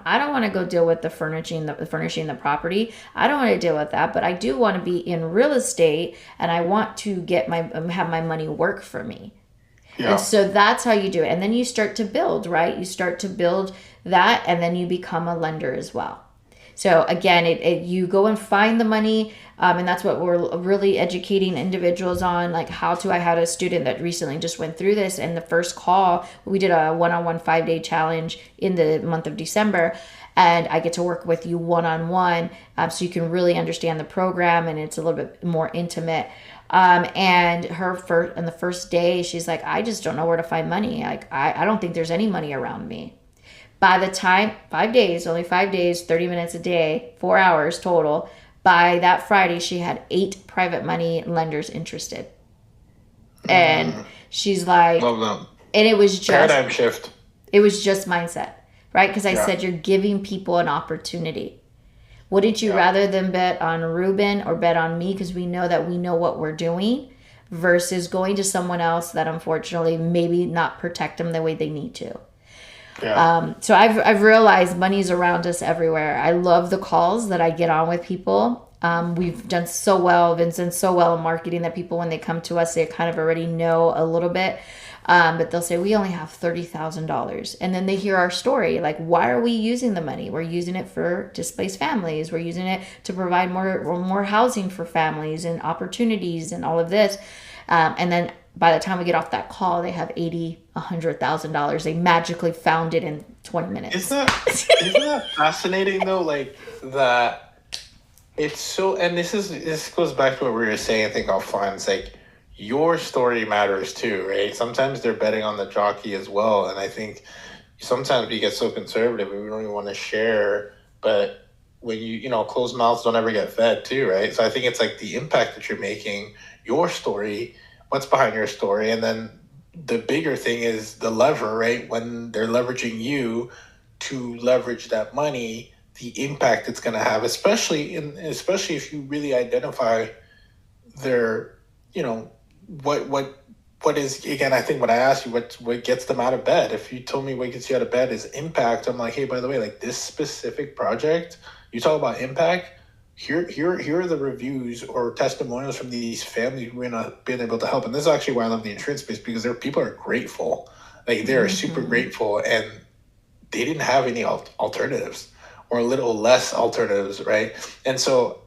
I don't want to go deal with the furnishing the property. I don't want to deal with that, but I do want to be in real estate, and I want to get my have my money work for me. And Yeah. so that's how you do it. And then you start to build, right? You start to build that, and then you become a lender as well. So again, you go and find the money, and that's what we're really educating individuals on. Like how to, I had a student that recently just went through this, and the first call, we did a one-on-one 5-day challenge in the month of December, and I get to work with you one-on-one, so you can really understand the program, and it's a little bit more intimate. And her first, on the first day, she's like, I just don't know where to find money. Like, I don't think there's any money around me. By the time 5 days, only 5 days, 30 minutes a day, 4 hours total, by that Friday, she had 8 private money lenders interested. And Mm, she's like, love that. and Paradigm shift. it was just mindset, right? Because I Yeah. said, you're giving people an opportunity. Wouldn't you Yeah. rather than bet on Ruben or bet on me because we know that we know what we're doing versus going to someone else that unfortunately maybe not protect them the way they need to? Yeah. So I've realized money's around us everywhere. I love the calls that I get on with people. We've done so well, Vincent, so well in marketing that people, when they come to us, they kind of already know a little bit. But they'll say, we only have $30,000. And then they hear our story. Like, why are we using the money? We're using it for displaced families. We're using it to provide more housing for families and opportunities and all of this. And then by the time we get off that call, they have 80, $100,000. They magically found it in 20 minutes. Isn't that fascinating though? Like that it's so, and this goes back to what we were saying, I think offline. It's like your story matters too, right? Sometimes they're betting on the jockey as well. And I think sometimes we get so conservative, we don't even want to share, but when closed mouths don't ever get fed too, right? So I think it's like the impact that you're making, your story, what's behind your story, and then the bigger thing is the lever, right? When they're leveraging you to leverage that money, the impact it's going to have, especially if you really identify their, you know, what is, again, I think when I asked you what gets them out of bed, if you told me what gets you out of bed is impact, I'm like, hey, by the way, like this specific project, you talk about impact. Here are the reviews or testimonials from these families who are not been able to help. And this is actually why I love the insurance space, because there people are grateful. Like they are super Mm-hmm. grateful, and they didn't have any alternatives or a little less alternatives, right? And so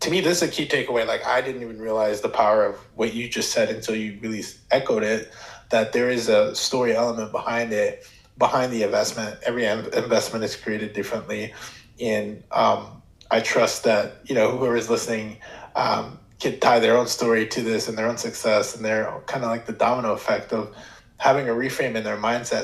to me, this is a key takeaway. Like I didn't even realize the power of what you just said until you really echoed it, that there is a story element behind it, behind the investment. Every investment is created differently. And I trust that, whoever is listening can tie their own story to this and their own success. And they're kind of like the domino effect of having a reframe in their mindset